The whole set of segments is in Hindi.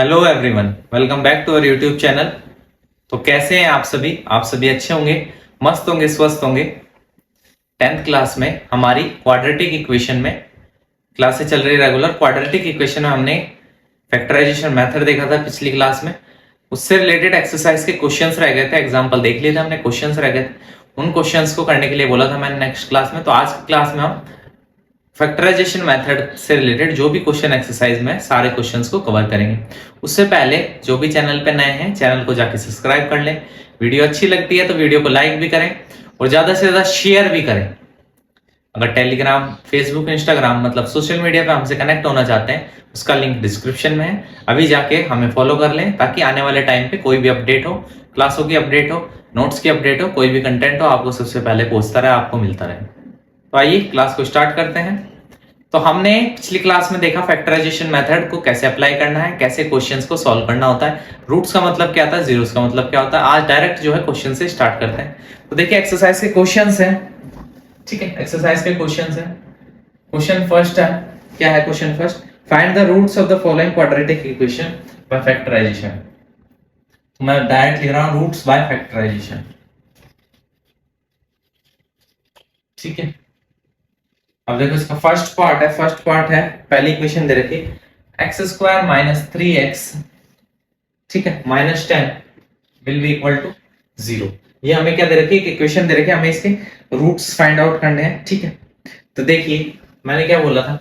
Hello everyone, welcome back to our YouTube channel. तो कैसे हैं आप सभी अच्छे होंगे, मस्त होंगे, स्वस्थ होंगे। 10th क्लास में हमारी क्वाड्रेटिक इक्वेशन में क्लासेस चल रही रेगुलर। क्वाड्रेटिक इक्वेशन में हमने फैक्टराइजेशन मेथड देखा था पिछली क्लास में। उससे रिलेटेड एक्सरसाइज के क्वेश्चंस रह गए थे, एग्जांपल देख लिए थे हमने, क्वेश्चंस रह गए थे। उन क्वेश्चंस को करने के लिए बोला था मैंने नेक्स्ट क्लास में। तो आज की क्लास में हम फैक्टराइजेशन मेथड से रिलेटेड जो भी क्वेश्चन एक्सरसाइज में सारे क्वेश्चंस को कवर करेंगे। उससे पहले जो भी चैनल पे नए हैं, चैनल को जाके सब्सक्राइब कर लें। वीडियो अच्छी लगती है तो वीडियो को लाइक भी करें और ज्यादा से ज्यादा शेयर भी करें। अगर टेलीग्राम, फेसबुक, इंस्टाग्राम मतलब सोशल मीडिया पे हमसे कनेक्ट होना चाहते हैं, उसका लिंक डिस्क्रिप्शन में है। अभी जाके हमें फॉलो कर लें ताकि आने वाले टाइम पे कोई भी अपडेट हो, क्लासों की अपडेट हो, नोट्स की अपडेट हो, कोई भी कंटेंट हो, आपको सबसे पहले पहुंचता रहे, आपको मिलता रहे। तो आइए क्लास को स्टार्ट करते हैं। तो हमने पिछली क्लास में देखा फैक्टराइजेशन मेथड को कैसे अप्लाई करना है, कैसे क्वेश्चंस को सॉल्व करना होता है, रूट्स का मतलब क्या होता है, जीरोस का मतलब क्या होता है। आज डायरेक्ट जो है क्वेश्चन से स्टार्ट करते हैं। तो देखिए एक्सरसाइज के क्वेश्चंस हैं, ठीक है। एक्सरसाइज के क्वेश्चंस हैं। क्वेश्चन फर्स्ट है, क्या है question first? Find the roots of the following quadratic equation by factorization. मैं डायरेक्ट लिख रहा हूं रूट्स बाय फैक्टराइजेशन, ठीक है। अब देखो इसका फर्स्ट पार्ट है पहली इक्वेशन दे रखी एक्स स्क्वायर माइनस 3x, ठीक है, minus 10 will be equal to 0। ये हमें क्या दे रखी है, इक्वेशन दे रखी है, हमें इसके रूट्स फाइंड आउट करने हैं, ठीक है। तो देखिए मैंने क्या बोला था,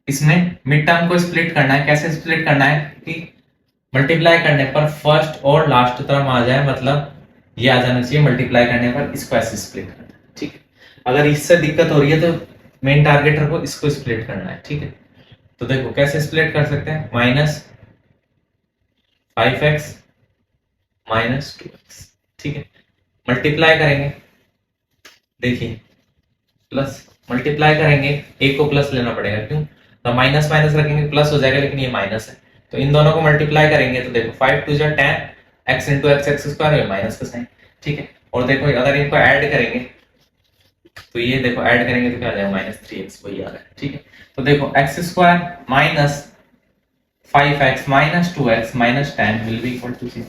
इसमें मिड टर्म को स्प्लिट करना है। कैसे स्प्लिट करना है कि मल्टीप्लाई करने पर फर्स्ट और लास्ट टर्म आ जाए, मतलब ये आ जाना चाहिए। मल्टीप्लाई करने पर इसको ऐसे स्प्लिट करना है, ठीक है। अगर इससे दिक्कत हो रही है तो मेन टारगेट रखो, इसको स्प्लिट करना है, ठीक है। तो देखो कैसे स्प्लिट कर सकते हैं, माइनस 5x माइनस 2x, ठीक है। मल्टीप्लाई करेंगे, देखिए प्लस मल्टीप्लाई करेंगे, एक को प्लस लेना पड़ेगा, क्यों? तो माइनस माइनस रखेंगे प्लस हो जाएगा, लेकिन ये माइनस है तो इन दोनों को मल्टीप्लाई करेंगे तो देखो 5 2 जा 10 x into x square minus का साइन, ठीक है। और देखो अगर इनको ऐड करेंगे तो ये देखो ऐड करेंगे तो क्या आ जाएगा, माइनस 3x, वही आ रहा है, ठीक है। तो देखो x square minus 5x minus 2x minus 10 will be equal to 0।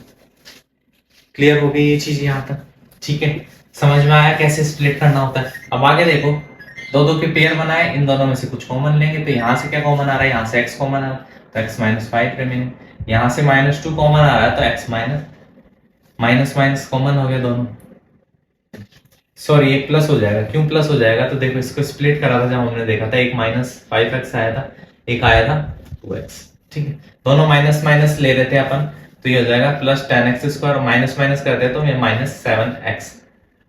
Clear हो गई ये चीज यहाँ तक, ठीक है। समझ में आया कैसे स्प्लिट करना होता है। अब आगे देखो, दो दो के पेयर बनाए, इन दोनों में से कुछ कॉमन लेंगे तो यहाँ से क्या कॉमन आ रहा है, यहाँ से x कॉमन आ रहा है तो x माइनस 5 रिमेनिंग। यहाँ से माइनस 2 कॉमन आ रहा है तो x माइनस माइनस कॉमन हो गया दोनों। सॉरी एक प्लस हो जाएगा, क्यों प्लस हो जाएगा? तो देखो इसको स्प्लिट करा था जब हमने देखा था, एक माइनस 5x आया था, एक आया था 2x, ठीक है। दोनों माइनस माइनस ले रहे थे अपन, तो ये हो जाएगा plus 10x square, minus minus कर दे तो ये माइनस 7x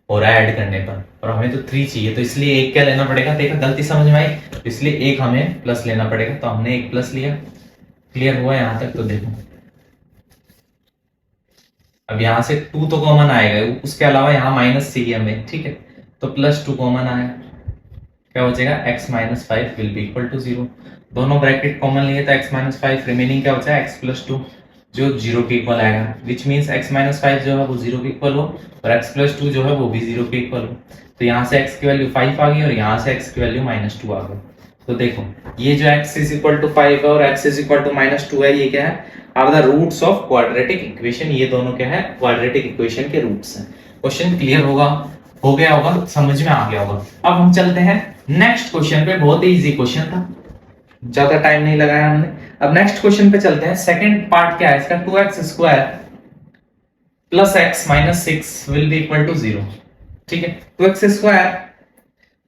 हो रहा है ऐड करने पर, और हमें तो 3 चाहिए तो इसलिए एक क्या लेना पड़ेगा। देखा गलती समझ में आई, तो इसलिए एक हमें प्लस लेना पड़ेगा, तो हमने एक प्लस लिया। क्लियर हुआ यहाँ तक? तो देखो अब यहाँ से 2 तो कॉमन आएगा, उसके अलावा यहाँ माइनस चाहिए हमें, ठीक है। तो प्लस 2 कॉमन आया, क्या हो जाएगा, x minus 5 will be equal to 0। दोनों ब्रैकेट कॉमन लिए तो x माइनस 5 रिमेनिंग क्या हो जाएगा, x प्लस 2 जो 0 के इक्वल आएगा, विच मीन्स x माइनस 5 जो है वो 0 के इक्वल हो और x प्लस 2 जो है वो भी 0 के इक्वल हो। तो यहाँ से x की वैल्यू 5 आ गई और यहाँ से x की वैल्यू माइनस 2 आ गई। तो देखो ये जो x इज इक्वल टू 5 है और x is equal to minus 2 है, ये क्या है, are the roots of quadratic equation. ये दोनों क्या है, क्वाड्रेटिक इक्वेशन के रूट्स हैं। क्वेश्चन क्लियर होगा, हो गया होगा, समझ में आ गया होगा। अब हम चलते हैं नेक्स्ट क्वेश्चन पे। बहुत ही इजी क्वेश्चन था, ज्यादा टाइम नहीं लगाया हमने। अब नेक्स्ट क्वेश्चन पे चलते हैं। सेकंड पार्ट क्या है इसका, 2x square plus x minus 6 will be equal to 0, ठीक है। 2x square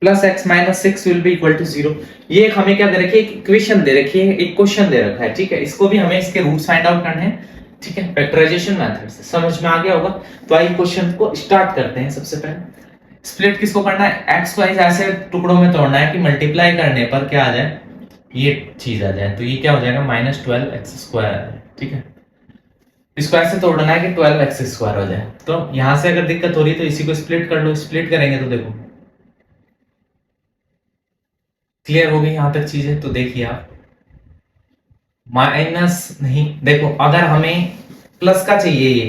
plus x minus 6 will be equal to 0। ये हमें क्या दे रखी है, एक इक्वेशन दे रखी है, एक क्वेश्चन दे रखा है, ठीक है। इसको भी हमें इसके रूट्स फाइंड आउट करने हैं, ठीक है, फैक्टराइजेशन मेथड से। समझ में आ गया होगा। तो आइए क्वेश्चन को स्टार्ट करते हैं। सबसे पहले स्प्लिट किसको करना है, x को ऐसे टुकड़ों में तोड़ना है कि मल्टीप्लाई करने पर क्या आ जाए, ये चीज आ जाए। तो ये क्या हो जाएगा, माइनस 12x स्क्वायर, ठीक है। इसको ऐसे तोड़ना है कि 12x स्क्वायर हो जाए। तो यहां से अगर दिक्कत हो रही है तो इसी को स्प्लिट कर लो। स्प्लिट करेंगे तो देखो क्लियर हो गई यहां तक चीजें। तो देखिए आप माइनस नहीं, देखो अगर हमें प्लस का चाहिए ये,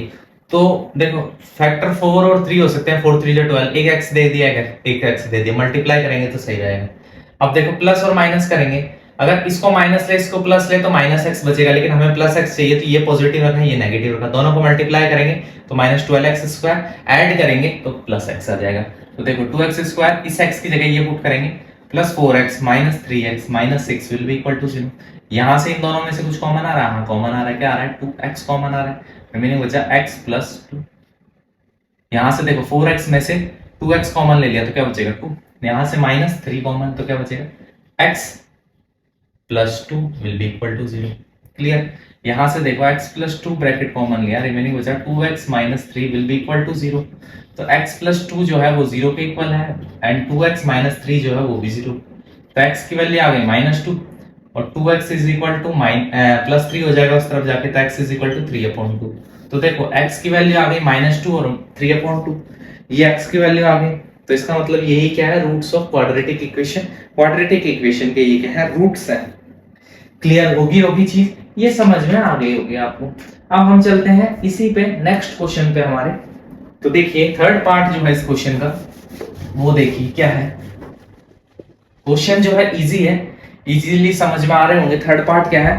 तो देखो फैक्टर 4 और 3 हो सकते हैं। 4 3 जो 12, एक x दे दिया, एक x दे दिया, मल्टीप्लाई करेंगे तो सही रहेगा। अब देखो प्लस और माइनस करेंगे, अगर इसको माइनस ले इसको प्लस ले तो माइनस एक्स बचेगा, लेकिन हमें प्लस एक्स चाहिए तो ये पॉजिटिव रखना ये नेगेटिव रखना, दोनों को मल्टीप्लाई करेंगे तो माइनस 12x स्क्वायर, ऐड करेंगे तो प्लस एक्स आ जाएगा। तो देखो 2x स्क्वायर इस एक्स की जगह ये पुट करेंगे plus 4x minus 3x minus 6 will be equal to 0। यहां से इन दोनों में से कुछ कॉमन आ रहा है, कॉमन आ रहा है, क्या आ रहा है 2x कॉमन आ रहा है, रिमेनिंग बचा x प्लस 2। यहां से देखो 4x में से 2x कॉमन ले लिया तो क्या बचेगा 2, यहां से माइनस 3 कॉमन तो क्या बचेगा x plus 2 will be equal to 0। Clear. यहां से देखो x प्लस 2 ब्रैकेट कॉमन लिया, रिमेनिंग बचा 2x minus 3 will be equal to 0। तो x प्लस 2 जो है वो 0 के इक्वल है एंड 2x माइनस 3 जो है वो भी 0। तो x की वैल्यू आ गई माइनस 2 और 2x is equal two plus 3 हो जाएगा उस तरफ जाके, तो x इज इक्वल टू 3/2। तो देखो x की वैल्यू आ गई माइनस 2 और 3/2, ये x की वैल्यू आ गई। तो इसका मतलब यही क्या है, roots of quadratic equation. Quadratic equation के ये क्या है, रूट्स है। क्लियर होगी चीज, ये समझ में आ गई होगी आपको। अब हम चलते हैं इसी पे नेक्स्ट क्वेश्चन पे हमारे। तो देखिए थर्ड पार्ट जो है इस क्वेश्चन का वो देखिए क्या है। क्वेश्चन जो है इजी है, इजीली समझ में आ रहे होंगे। थर्ड पार्ट क्या है,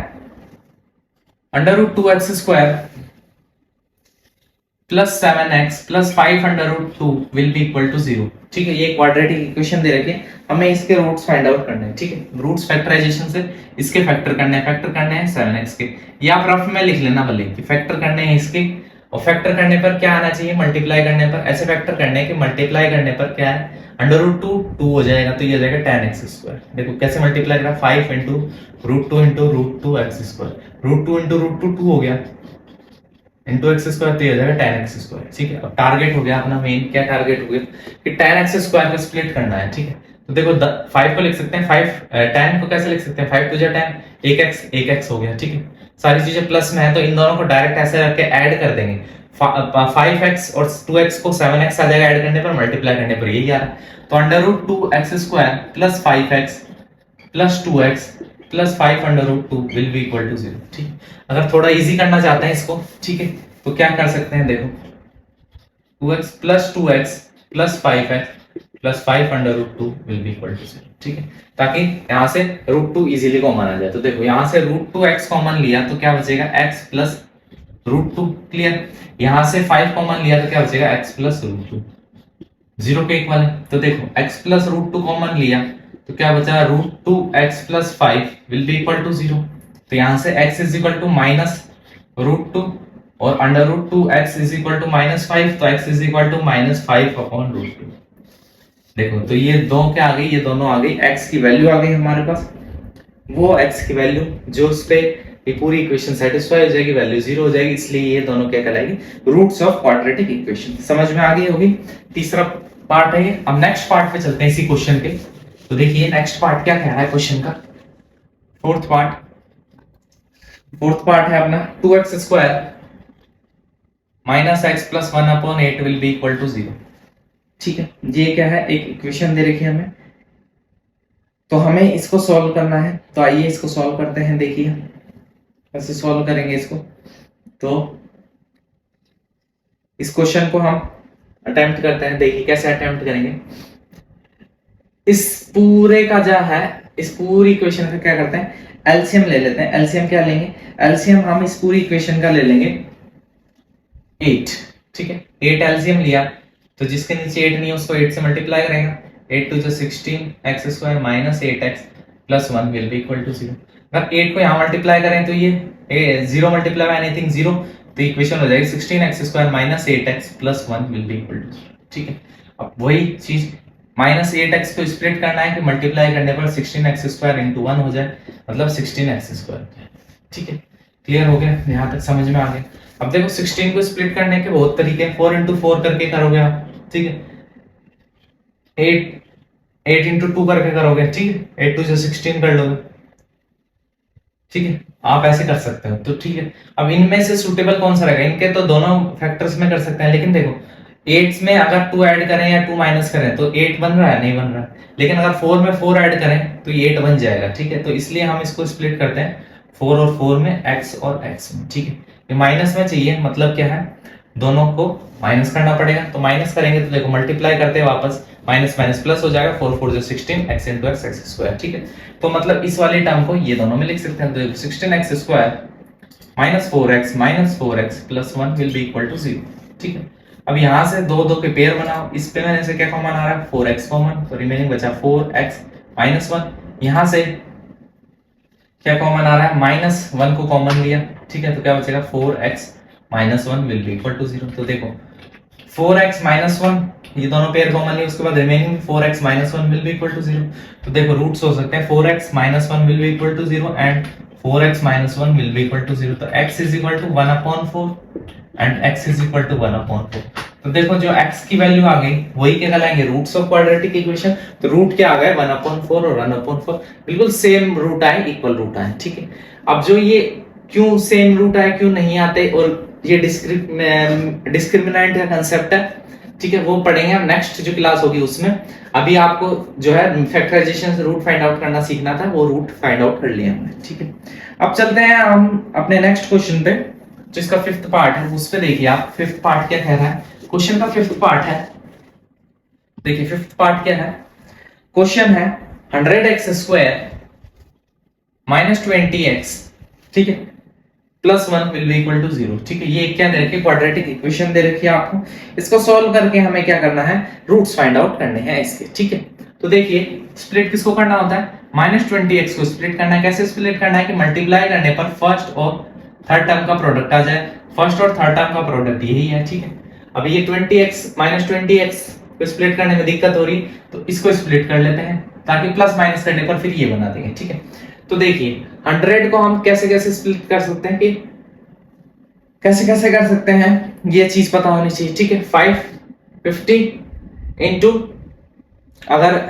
under root 2x square plus 7x plus 5 under root 2 will be equal to 0। ठीक है, ये क्वाड्रेटिक इक्वेशन दे रखी है, हमें इसके रूट्स फाइंड आउट करने हैं। ठीक है, रूट्स फैक्टराइजेशन से इसके फैक्टर करने हैं 7x के। ये आप रफ में लिख लेना भले कि फैक्टर करने हैं इसके, और फैक्टर करने पर क्या आना चाहिए, मल्टीप्लाई करने पर ऐसे फैक्टर करने हैं कि मल्टीप्लाई करने पर क्या है, अंडर रूट 2 हो जाएगा तो ये हो जाएगा 10x स्क्वायर। देखो कैसे मल्टीप्लाई करा, 5 into root 2 into root 2 x square, root 2 into root 2 2 हो गया इंटू एक्स स्क्वायर तो ये हो जाएगा 10x स्क्वायर। ठीक है, अब टारगेट हो गया अपना मेन, क्या टारगेट हो गया कि 10x स्क्वायर को स्प्लिट करना है। ठीक है, तो देखो 5 को लिख सकते हैं 10 को कैसे लिख सकते हैं, 5 टू 10 1x हो गया। ठीक है, सारी चीजें प्लस में है तो इन दोनों को डायरेक्ट ऐसे रख के ऐड कर देंगे। 5x और 2x को 7x आ जाएगा ऐड करने पर, मल्टीप्लाई करने पर यही आ रहा है। तो under root 2x square plus 5x plus 2x plus 5 under root 2 will be equal to 0। ठीक है, अगर थोड़ा इजी करना चाहते हैं इसको, ठीक है, तो क्या कर सकते हैं, देखो 2x plus 2x plus 5x plus 5 under root 2 will be equal to 0। ठीक है, ताकि यहां से रूट 2 इजीली कॉमन आ जाए। तो देखो यहां से रूट 2x कॉमन लिया तो क्या बचेगा x प्लस रूट 2। क्लियर, यहां से 5 कॉमन लिया तो क्या बचेगा x प्लस रूट 2, 0 के इक्वल है। तो देखो x प्लस रूट 2 कॉमन लिया तो क्या बचा, root 2x plus 5 will be equal to 0। तो यहां से x is equal to minus root 2 और under root 2x is equal to minus 5, तो x is equal to minus 5 upon root 2। देखो तो ये दो क्या आ गई, ये दोनों आ गई, x की वैल्यू आ गई हमारे पास, वो x की वैल्यू जो उस पे ये पूरी इक्वेशन सेटिस्फाई हो जाएगी, वैल्यू 0 हो जाएगी, इसलिए ये दोनों क्या कहलाएगी, रूट्स ऑफ क्वाड्रेटिक इक्वेशन। समझ में आ गई होगी। तीसरा पार्ट है ये। अब नेक्स्ट पार्ट पे चलते हैं इसी क्वेश्चन के। तो देखिए नेक्स्ट पार्ट क्या कह रहा है क्वेश्चन का, फोर्थ पार्ट है अपना 2x square minus x plus 1 upon 8 will be equal to 0। ठीक है, ये क्या है, एक इक्वेशन दे रखी है हमें, तो हमें इसको सॉल्व करना है। तो आइए इसको सॉल्व करते हैं। देखिए कैसे सॉल्व करेंगे इसको। तो इस क्वेश्चन को हम अटेम्प्ट करते हैं। देखिए कैसे अटेम्प्ट करेंगे। इस पूरे का जो है, इस पूरी इक्वेशन का क्या करते हैं, एलसीएम ले लेते हैं। एलसीएम क्या लेंगे, एलसीएम हम इस पूरी इक्वेशन का ले लेंगे 8। ठीक है, 8 एलसीएम लिया तो जिसके नीचे 8 नहीं है उसको 8 से मल्टीप्लाई करेगा। 8 two 16 x square minus 8x plus 1 will be equal to 0। अगर 8 को यहाँ मल्टीप्लाई करें तो ये 0 मल्टीप्लाई बाय एनीथिंग 0, तो इक्वेशन हो जाएगी 16x square minus 8x plus 1 will be equal to 0। ठीक है, अब वही चीज माइनस 8x को स्प्लिट करना है कि मल्टीप्लाई करने पर 16x स्क्वायर इंटू 1 हो जाए, मतलब 16x स्क्वायर। ठीक है, क्लियर हो गया, यहाँ तक समझ में आ गया। अब देखो 16 को स्प्लिट करने के बहुत तरीके हैं, 4 इंटू 4 करके करोगे आप। ठीक है, 8 इंटू 2 करके करोगे। ठीक है, 8 टू 16 कर लोगे। ठीक है, आप ऐसे कर सकते हो। तो ठीक है, अब इनमें से सुटेबल कौन सा रहेगा, इनके तो दोनों फैक्टर्स में कर सकते हैं, लेकिन देखो 8 में अगर 2 ऐड करें या 2 माइनस करें तो 8 बन रहा है, नहीं बन रहा। लेकिन अगर 4 में 4 ऐड करें तो ये 8 बन जाएगा। ठीक है, तो इसलिए हम इसको स्प्लिट करते हैं 4 और 4 में, x और x में। ठीक है, ये माइनस में चाहिए, मतलब क्या है, दोनों को माइनस करना पड़ेगा। तो माइनस करेंगे तो देखो मल्टीप्लाई करते हैं वापस, माइनस माइनस प्लस हो जाएगा, 4 4 16 x into x x square, ठीक है। तो मतलब इस वाले टर्म को ये दोनों में लिख सकते हैं, तो 16x square minus 4x plus 1 will be equal to 0, ठीक है। अब यहाँ से दो दो के पेयर बनाओ, इस पे मैंने से क्या कॉमन आ रहा है 4x कॉमन, तो रिमेनिंग बचा 4x माइनस 1। यहाँ से क्या कॉमन आ रहा है माइनस 1 को कॉमन लिया, ठीक है, तो क्या बचेगा 4x minus 1 will be equal to 0। तो देखो 4x माइनस 1 ये दोनों पेयर कॉमन लिए, उसके बाद remaining 4x minus 1 will be equal to 0। तो देखो रूट्स हो सकते हैं 4x minus 1 will be equal to 0 and 4x minus 1 will be equal to 0। तो x is equal to 1/4 and x is equal to 1/4। तो देखो जो x की वैल्यू आ गई वही क्या कहलाएंगे रूट्स ऑफ क्वाड्रेटिक इक्वेशन। तो रूट क्या आ गए 1/4 और 1/4, बिल्कुल सेम रूट आए, इक्वल रूट आए, ठीक है। अब जो ये क्यों सेम रूट आए क्यों नहीं आते और ये डिस्क्रिमिनेंट का कांसेप्ट है, ठीक है, वो पढ़ेंगे हम नेक्स्ट जो क्लास होगी उसमें। अभी आपको जो है फैक्टराइजेशन से रूट फाइंड आउट करना सीखना था, वो रूट फाइंड आउट कर लिया हमने, ठीक है। अब चलते हैं हम अपने नेक्स्ट क्वेश्चन पे, जो इसका फिफ्थ पार्ट है उस पे देखिए आप फिफ्थ पार्ट क्या कह रहा है। क्वेश्चन का फिफ्थ पार्ट है, देखिए फिफ्थ पार्ट क्या है, क्वेश्चन है 100x स्क्वायर माइनस 20x, ठीक है, plus 1 will be equal to 0, ठीक है। ये क्या दे रखी है क्वाड्रेटिक इक्वेशन दे रखी है आपको। इसको सॉल्व करके हमें क्या करना है रूट्स फाइंड आउट करने हैं इसके, ठीक है। तो देखिए स्प्लिट किसको करना होता है माइनस 20x को स्प्लिट करना है। कैसे स्प्लिट करना है कि मल्टीप्लाई करने पर फर्स्ट और थर्ड टर्म का प्रोडक्ट आ जाए। फर्स्ट और थर्ड टर्म का प्रोडक्ट यही है, ठीक है। अब ये 20x माइनस 20x को स्प्लिट करने में दिक्कत हो रही, तो इसको स्प्लिट कर लेते हैं ताकि प्लस माइनस करने पर फिर ये बना देंगे, ठीक है। तो देखिए 100 को हम कैसे कैसे स्प्लिट कर सकते हैं कि कैसे कैसे कर सकते हैं, ये चीज पता होनी चाहिए, ठीक है। 550 इंटू अगर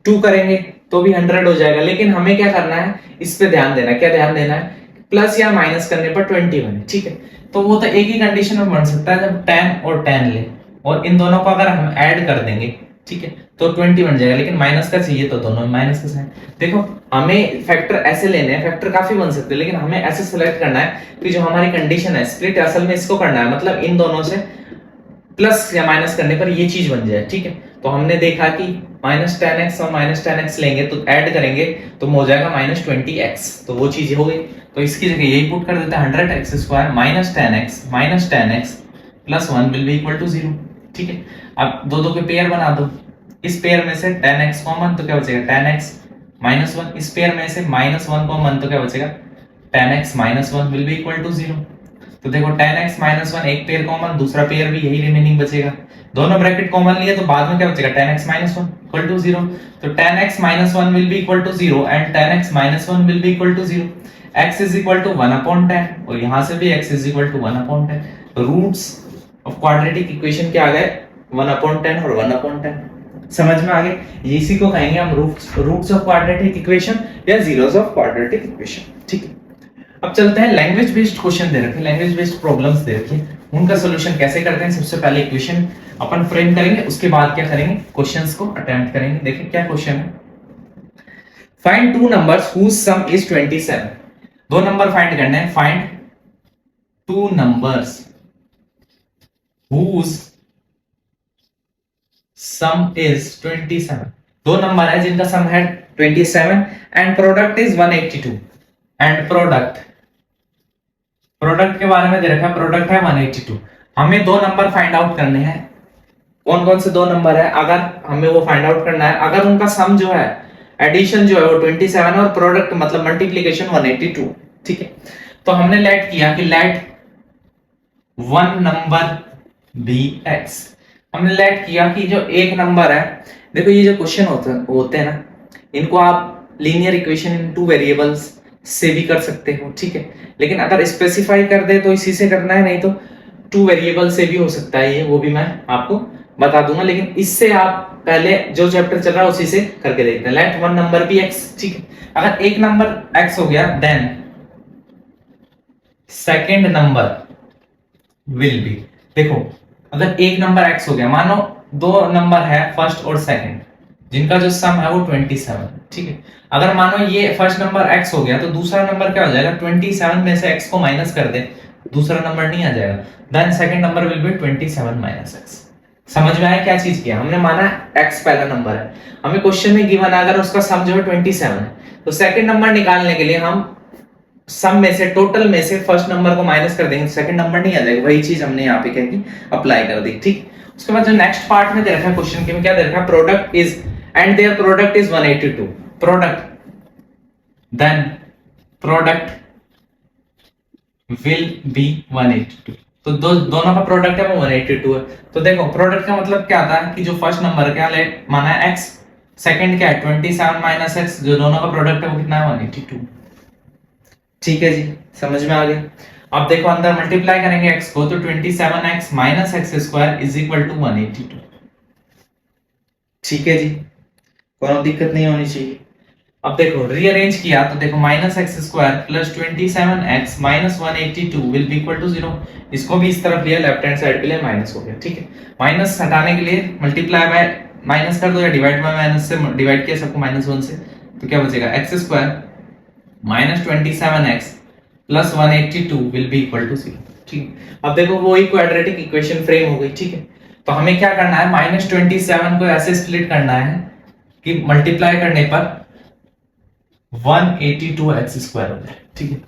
2 करेंगे तो भी 100 हो जाएगा, लेकिन हमें क्या करना है इस पे ध्यान देना है। क्या ध्यान देना है प्लस या माइनस करने पर 21 है, ठीक है। तो वो तो एक ही कंडीशन में बन सकता है जब 10 और 10 ले, और इन दोनों को अगर हम ऐड कर देंगे, ठीक है, तो 20 बन जाएगा। लेकिन माइनस का चाहिए तो दोनों में माइनस का साइन। देखो हमें फैक्टर ऐसे लेने हैं, फैक्टर काफी बन सकते हैं, लेकिन हमें ऐसे सिलेक्ट करना है कि जो हमारी कंडीशन है स्प्लिट असल में इसको करना है, मतलब इन दोनों से प्लस या माइनस करने पर ये चीज बन जाए, ठीक है। तो हमने देखा कि माइनस 10x और माइनस 10x लेंगे तो ऐड करेंगे तो हो जाएगा माइनस 20x, तो वो चीज हो गई। तो इसकी जगह यही पुट कर देते हैं 100x square minus 10x plus 1 will be equal to 0, ठीक है। अब दो दो के पेयर बना दो, इस पेयर में से 10x कॉमन तो क्या बचेगा 10x माइनस 1, इस पेयर में से माइनस 1 कॉमन तो क्या बचेगा 10x minus 1 will be equal to 0। तो देखो 10x माइनस 1 एक पेयर कॉमन, दूसरा पेयर भी यही रिमेनिंग बचेगा। दोनों ब्रैकेट कॉमन लिए तो बाद में क्या बचेगा 10x माइनस 1 इक्वल टू 0। तो 10x minus 1 will be equal to 0 and 10x minus 1 will be equal to 0। x is equal to 1/10 और यहां से भी x इज इक्वल टू 1/10। तो रूट्स ऑफ क्वाड्रेटिक इक्वेशन क्या आ गए 1/10 और 1/10। समझ में आ गए, इसी को कहेंगे हम रूट्स ऑफ क्वाड्रेटिक इक्वेशन या जीरोस ऑफ क्वाड्रेटिक इक्वेशन, ठीक है। अब चलते हैं लैंग्वेज बेस्ड क्वेश्चन दे रखे, लैंग्वेज बेस्ड प्रॉब्लम्स दे रखे, उनका सॉल्यूशन कैसे करते हैं। सबसे पहले इक्वेशन अपन फ्रेम करेंगे, उसके बाद क्या करेंगे क्वेश्चंस को अटेम्प्ट करेंगे। देखिए क्या क्वेश्चन है, find two numbers whose sum is 27। दो नंबर फाइंड करने हैं, find two numbers whose sum is 27। दो नंबर है जिनका सम है 27 and product is 182। And product के बारे में दे रखा है, प्रोडक्ट है 182। हमें दो नंबर फाइंड आउट करने हैं। कौन कौन से दो नंबर है, अगर हमें वो फाइंड आउट करना है, अगर उनका सम जो है एडिशन जो है वो 27 और प्रोडक्ट मतलब मल्टीप्लिकेशन 182, ठीक है। तो हमने लेट किया कि let one number be x. हमने लेट किया कि जो एक नंबर है, देखो ये जो क्वेश्चन होते हैं ना, इनको आप linear equation in two variables से भी कर सकते हो, ठीक है। लेकिन अगर स्पेसिफाई कर दे तो इसी से करना है, नहीं तो टू वेरिएबल से भी हो सकता है, ये वो भी मैं आपको बता दूंगा। लेकिन इससे आप पहले जो चैप्टर चल रहा है उसी से करके देखते हैं। Let one number be x, ठीक है। अगर एक नंबर एक्स हो गया then second number will be, देखो अगर एक नंबर एक्स हो गया, मानो दो नंबर है फर्स्ट और सेकंड जिनका जो सम है वो 27, ठीक है। अगर मानो ये फर्स्ट नंबर x हो गया तो दूसरा नंबर क्या हो जाएगा 27 में से x को माइनस कर दे, दूसरा नंबर नहीं आ जाएगा, then second number will be 27 minus x, समझ में आया क्या चीज किया हमने? माना x पहला नंबर है, हमें क्वेश्चन में गिवन है अगर उसका सम जो है 27 है, तो सेकंड नंबर निकालने के लिए हम सम में से, टोटल में से फर्स्ट नंबर को माइनस कर देंगे, सेकंड नंबर नहीं आ जाएगा। वही चीज हमने यहाँ पे क्या की, अप्लाई कर दी। ठीक, उसके बाद जो नेक्स्ट पार्ट में दे रखा है क्वेश्चन के में, क्या दे रखा है? Product is and there product is 182, product then product will be 182। तो दोनों का प्रोडक्ट है वो 182 है। तो देखो प्रोडक्ट का मतलब क्या आता है कि जो फर्स्ट नंबर क्या ले माना है x, सेकंड क्या है 27 माइनस x, जो दोनों का प्रोडक्ट है वो कितना है 182। ठीक है जी, समझ में आ गया। अब देखो अंदर मल्टीप्लाई करेंगे x को, तो 27x minus x square is equal to 182। ठीक है जी, कोई दिक्कत नहीं होनी चाहिए। अब देखो रीअरेंज किया तो देखो minus x square plus 27x minus 182 will be equal to 0। इसको भी इस तरफ लिया, लेफ्ट हैंड साइड के लिए माइनस हो गया। ठीक है, माइनस हटाने के लिए मल्टीप्लाई बाय माइनस कर दो या डिवाइड बाय माइनस से डिवाइड किया सबको -1 से, तो क्या बचेगा x square minus 27x plus 182 will be equal to 0। ठीक, अब देखो वो ही क्वाड्रेटिक इक्वेशन फ्रेम हो गई। ठीक है, तो हमें क्या करना है, -27 को ऐसे स्प्लिट करना है कि मल्टीप्लाई करने पर 182x स्क्वायर हो जाए। ठीक है,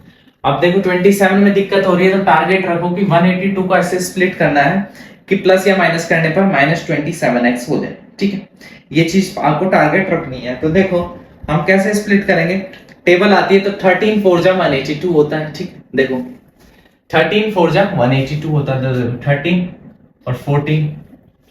अब देखो 27 में दिक्कत हो रही है, तो टारगेट रखो कि 182 को ऐसे स्प्लिट करना है कि प्लस या माइनस करने पर -27x हो जाए। ठीक है, ये चीज आपको टारगेट रखनी है। तो देखो हम कैसे स्प्लिट करेंगे, टेबल आती है तो 13 4 जा 182 होता है। ठीक है, देखो 13 4 जा 182 होता है, 13 और 14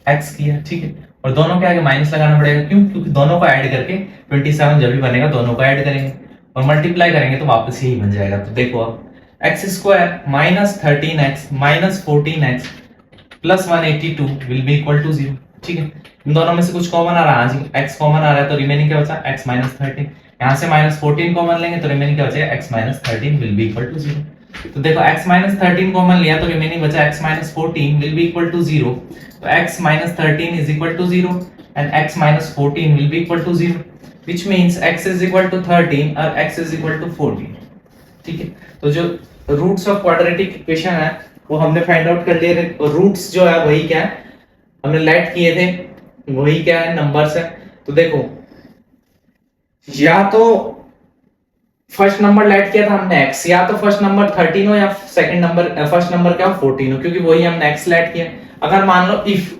x किया। ठीक है, और दोनों के आगे माइनस लगाना पड़ेगा, क्यों? क्योंकि दोनों को ऐड करके 27 जब भी बनेगा दोनों को ऐड करेंगे और मल्टीप्लाई करेंगे तो वापस यही बन जाएगा। तो देखो अब x square minus 13x minus 14x plus 182 will be equal to 0। ठीक है, इन दोनों में से कुछ कॉमन आ रहा है, x कॉमन आ रहा है, तो रिमेनिंग क्या बचा x माइनस 13। यहाँ से -14 कॉमन लेंगे तो रिमेनिंग क्या बचेगा x minus 13 will be equal to 0। तो देखो x माइनस 13 कॉमन लिया तो रिमेनिंग बचा x minus 14 will be equal to 0। तो x minus 13 is equal to 0 and x minus 14 will be equal to 0, which means x is equal to 13 और x is equal to 14। ठीक है, तो जो रूट्स ऑफ क्वाड्रेटिक इक्वेशन है वो हमने फाइंड आउट कर लिए। रूट्स जो है वही क्या है, हमने लेट किए थे, वही क्या है नंबर्स है। तो देखो या तो फर्स्ट नंबर लेट किया था हमने x, या तो फर्स्ट नंबर 13 हो या सेकंड नंबर फर्स्ट नंबर क्या हो 14 हो, क्योंकि वही हमने x लेट किया। अगर मान लो इफ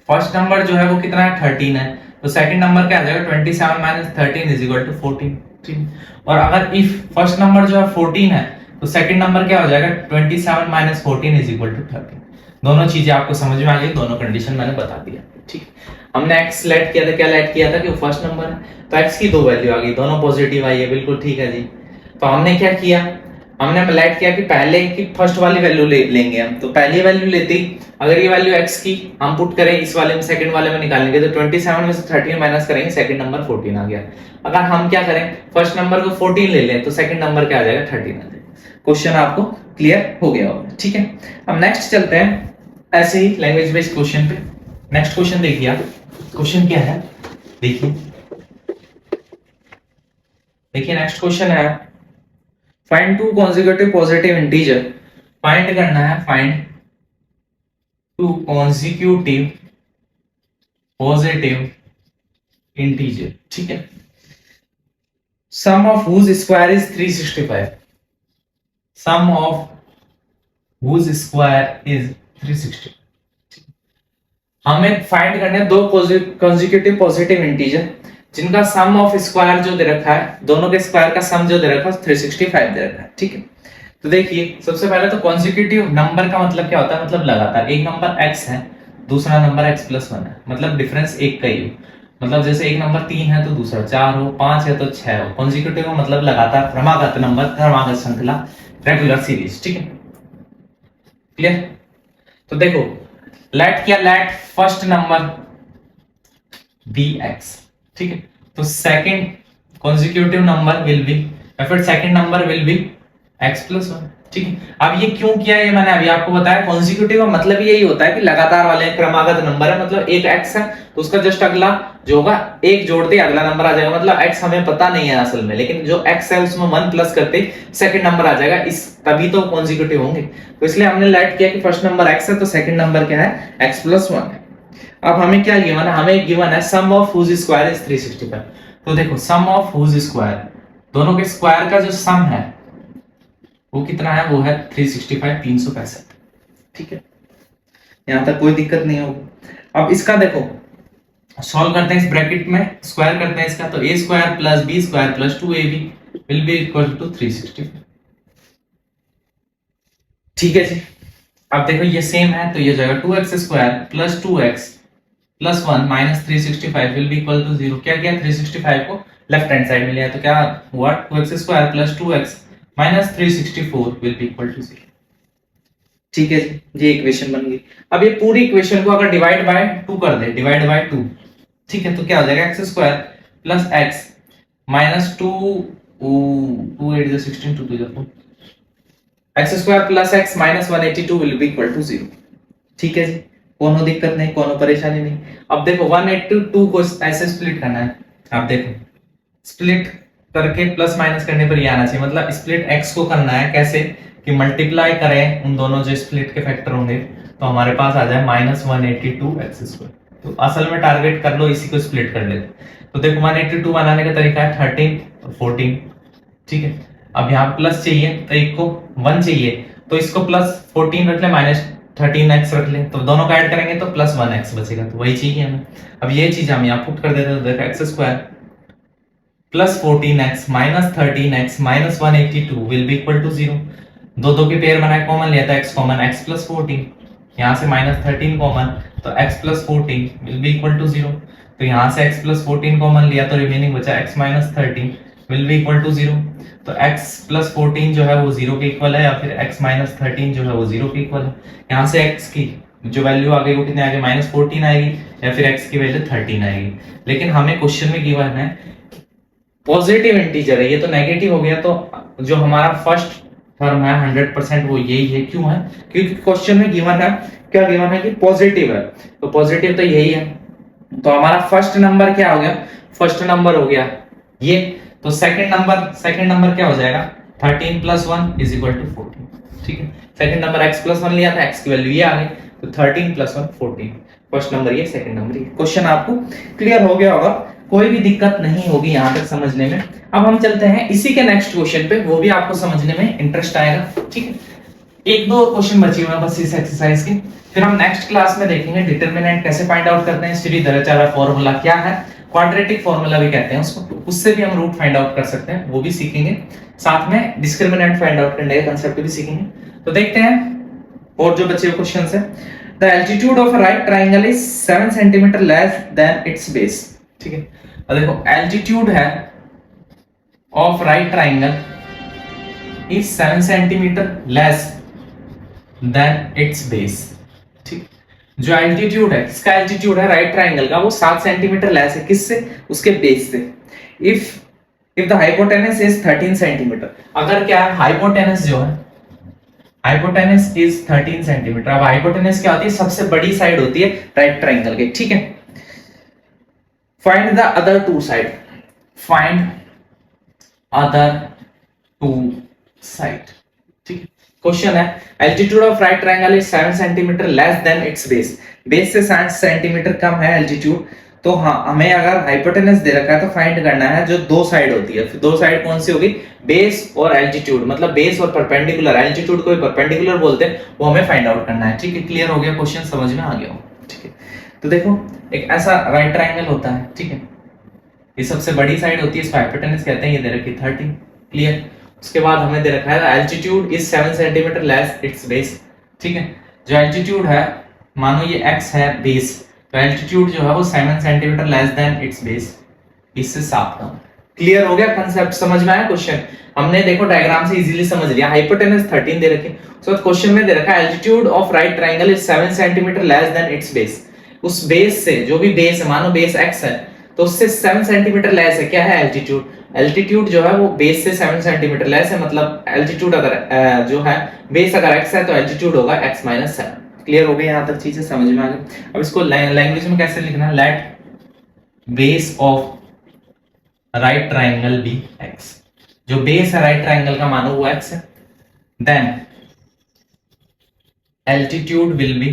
फर्स्ट नंबर जो है वो कितना है 13 है, तो सेकंड नंबर क्या आ जाएगा 27 माइनस 13 इज इक्वल टू 14। ठीक, और अगर इफ फर्स्ट नंबर जो है 14 है तो सेकंड नंबर क्या हो जाएगा 27 माइनस 14 इज इक्वल टू 13। दोनों चीजें आपको समझ में आ गई, दोनों कंडीशन मैंने बता दिया। ठीक, हमने x लेट किया था, क्या लेट किया था कि वो फर्स्ट नंबर है, तो x की दो वैल्यू आ गई, दोनों पॉजिटिव आई है, बिल्कुल ठीक है जी। तो हमने क्या किया, हमने लेट किया कि पहले की फर्स्ट वाली वैल्यू लेंगे हम, तो पहली वैल्यू लेते ही अगर ये वैल्यू x की हम पुट करें इस वाले में, सेकंड वाले में निकालेंगे तो 27 में से 13 माइनस करेंगे, सेकंड नंबर 14 आ गया। अगर हम क्या करें फर्स्ट नंबर को 14 ले लें तो सेकंड नंबर क्या आ जाएगा 13 आ जाएगा। क्वेश्चन आपको क्लियर हो गया होगा। ठीक है, अब नेक्स्ट चलते हैं ऐसे ही लैंग्वेज बेस्ड क्वेश्चन पे। नेक्स्ट क्वेश्चन देखिए आप, क्वेश्चन क्या है देखिए, नेक्स्ट क्वेश्चन है find two consecutive positive integer. Find करना है, find two consecutive positive integer. ठीक है, sum of whose square is 365, sum of whose square is 365। हमें फाइंड करने हैं दो कॉन्जिक्यूटिव पॉजिटिव इंटीजर जिनका सम ऑफ स्क्वायर जो दे रखा है, दोनों के स्क्वायर का सम जो दे रखा है 365 दे रखा है। ठीक है, तो देखिए सबसे पहले तो कॉन्जिक्यूटिव नंबर का मतलब क्या होता है, मतलब लगातार। एक नंबर x है, दूसरा नंबर x प्लस 1 है, मतलब डिफरेंस एक का ही हो। मतलब जैसे एक नंबर 3 है तो दूसरा 4 हो, 5 है तो 6 हो। कॉन्जिक्यूटिव का मतलब लगातार, क्रमागत नंबर, क्रमागत श्रृंखला, रेगुलर सीरीज। ठीक है, क्लियर। तो देखो लेट किया, लेट फर्स्ट नंबर bx। ठीक है, तो second consecutive number will B, या फिर second number will be x plus 1। ठीक है, अब ये क्यों किया ये मैंने अभी आपको बताया। कॉन्जिक्यूटिव का मतलब यही होता है कि लगातार वाले क्रमागत नंबर है, मतलब एक x है तो उसका जस्ट अगला जो होगा एक जोड़ दे अगला नंबर आ जाएगा। मतलब x हमें पता नहीं है असल में, लेकिन जो x है उसमें 1 प्लस करते सेकंड नंबर आ जाएगा, इस तभी तो कॉन्जिक्यूटिव होंगे। तो इसलिए हमने लेट किया कि फर्स्ट नंबर x है तो सेकंड नंबर क्या है x प्लस 1 है। अब हमें क्या गिवन है, हमें गिवन है sum of whose square is 365। तो देखो सम ऑफ हुज स्क्वायर, दोनों के स्क्वायर का जो सम है वो कितना है, वो है 365, 365। ठीक है, यहां तक कोई दिक्कत नहीं होगी। अब इसका देखो सॉल्व करते हैं, इस ब्रैकेट में स्क्वायर करते हैं इसका, तो a square plus b square प्लस 2ab will be equal to 365। ठीक है जी। अब देखो ये सेम है, तो ये जाएगा 2x square plus 2x plus 1 minus 365 will be equal to 0। क्या किया, 365 को लेफ्ट हैंड साइड में लिया, तो क्या हुआ, 2x square plus 2x minus 364 will be equal to 0। ठीक है जी, ये इक्वेशन बन गई। अब ये पूरी इक्वेशन को अगर डिवाइड बाय 2 कर दे, डिवाइड बाय 2, ठीक है, तो क्या हो जाएगा, x square plus x minus 2 2 8 16 2 2 4 x square plus x minus 182 will be equal to 0। ठीक है जी, कोनो दिक्कत नहीं, कोनो परेशानी नहीं। अब देखो 182 को ऐसे स्प्लिट करना है। आप देखो स्प्लिट करके प्लस माइनस करने पर ये आना चाहिए, मतलब स्प्लिट x को करना है कैसे कि मल्टीप्लाई करें उन दोनों जो स्प्लिट के फैक्टर होंगे, तो हमारे पास आ जाए माइनस 182 एक्स स्क्वायर। तो असल में टारगेट कर लो इसी को स्प्लिट कर लेते। तो देखो 182 बनाने का तरीका है 13 और 14। ठीक है, अब यहाँ प्लस चाहिए तो एक को 1 चाहिए, तो इसको प्लस 14 रख ले, माइनस 13x रख ले, तो दोनों का ऐड करेंगे तो प्लस 1x बचेगा, तो वही चाहिए हमें। अब ये चीज हम यहाँ पुट कर देते हैं, तो देखो x square plus 14x minus 13x minus 182 will be equal to 0। दो दो के पेयर बनाए, कॉमन लिया था x कॉमन, x प्लस 14, यहाँ से माइनस 13 कॉमन, तो x plus 14 will be equal to 0। तो यहाँ से x प्लस 14 कॉमन लिया तो रिमेनिंग बचा x minus 13 will be equal to 0। तो x प्लस 14 जो है वो 0 के इक्वल है, या फिर x माइनस 13 जो है वो 0 के इक्वल है। यहाँ से x की जो वैल्यू आ गई वो कितने आ गई, माइनस 14 आएगी, या फिर x की वैल्यू 13 आएगी। लेकिन हमें क्वेश्चन में गिवन है पॉजिटिव इंटीजर है, ये तो नेगेटिव हो गया, तो जो हमारा फर्स्ट टर्म है 100% वो यही है। क्यों है, क्योंकि क्वेश्चन में गिवन है, क्या गिवन है कि पॉजिटिव है, तो पॉजिटिव तो यही है। तो हमारा फर्स्ट नंबर क्या हो गया, फर्स्ट नंबर हो गया ये, तो सेकंड नंबर क्या हो जाएगा, 13 प्लस 1 इज इक्वल टू 14। ठीक है, सेकंड नंबर x प्लस 1 लिया था, x की वैल्यू ये आ गई, तो 13 प्लस 1 14। फर्स्ट नंबर ये, सेकंड नंबर ये। क्वेश्चन आपको क्लियर हो गया होगा, कोई भी दिक्कत नहीं होगी यहां तक समझने में। अब हम चलते हैं इसी के नेक्स्ट क्वेश्चन पे, वो भी आपको समझने में इंटरेस्ट आएगा। ठीक है, एक दो क्वेश्चन बचे हुए हैं बस इस एक्सरसाइज के, फिर हम नेक्स्ट क्लास में देखेंगे डिटरमिनेंट कैसे फाइंड आउट करते हैं, श्रीधराचार्य फॉर्मूला क्या है, क्वाड्रेटिक फॉर्मूला भी कहते हैं उसको, उससे भी हम रूट फाइंड आउट कर सकते हैं, वो भी सीखेंगे। साथ में डिस्क्रिमिनेंट फाइंड आउट करने का कांसेप्ट भी सीखेंगे। तो देखते हैं और जो बचे हुए क्वेश्चंस है। The altitude of a right triangle is 7 centimetre less than its base. ठीक है, अब देखो एल्टीट्यूड है of right triangle is 7 centimetre less than its base. ठीक, जो एल्टीट्यूड है, किसका एल्टीट्यूड है राइट ट्रायंगल का, वो 7 सेंटीमीटर लेस है, किससे, उसके बेस से। If the hypotenuse is 13 centimetre, अगर क्या है हाइपोटेनस जो है, हाइपोटेनस इज 13 सेंटीमीटर। अब हाइपोटेनस क्या होती है, सबसे बड़ी साइड होती है राइट ट्रायंगल की। ठीक है, find the other two side, find other two side. ठीक है, क्वेश्चन है altitude of right triangle is 7 centimetre less than its base, base से 7 सेंटीमीटर कम है एल्टीट्यूड। तो हाँ, हमें अगर हाइपोटेनस दे रखा है तो फाइंड करना है जो दो साइड होती है। दो साइड कौन सी होगी, बेस और एल्टीट्यूड, मतलब बेस और परपेंडिकुलर, एल्टीट्यूड को परपेंडिकुलर बोलते हैं, वो हमें फाइंड आउट करना है। ठीक है, क्लियर हो गया, क्वेश्चन समझ में आ गया हो। ठीक है, तो देखो एक ऐसा राइट ट्रायंगल होता है। ठीक है, ये सबसे बड़ी साइड होती है, इसको हाइपोटेनस कहते हैं, ये दे रखी 13। क्लियर, उसके बाद हमें दे रखा है altitude is 7 centimetre less it's base. ठीक है, जो एल्टीट्यूड है, मानो ये x है बेस, तो एल्टीट्यूड जो है वो 7 centimetre less than its base, इससे साफ कम। क्लियर हो गया कंसेप्ट, समझ में आया क्वेश्चन। हमने देखो डायग्राम से इजीली समझ लिया, हाइपोटेनस 13 दे रखी, उसके बाद क्वेश्चन में दे रखा है altitude of right triangle is 7 centimetre less than its base. उस बेस से, जो भी बेस है, मानो बेस x है, तो उससे 7 सेंटीमीटर लेस है, क्या है एल्टीट्यूड। एल्टीट्यूड जो है वो बेस से 7 सेंटीमीटर लेस है, मतलब एल्टीट्यूड अगर जो है बेस अगर x है तो एल्टीट्यूड होगा x माइनस 7। क्लियर हो गई, यहां तक चीजें समझ में आ गई। अब इसको लैंग्वेज में कैसे लिखना है, let base of right triangle be x, जो बेस है राइट ट्रायंगल का मानो वो x है, then altitude will be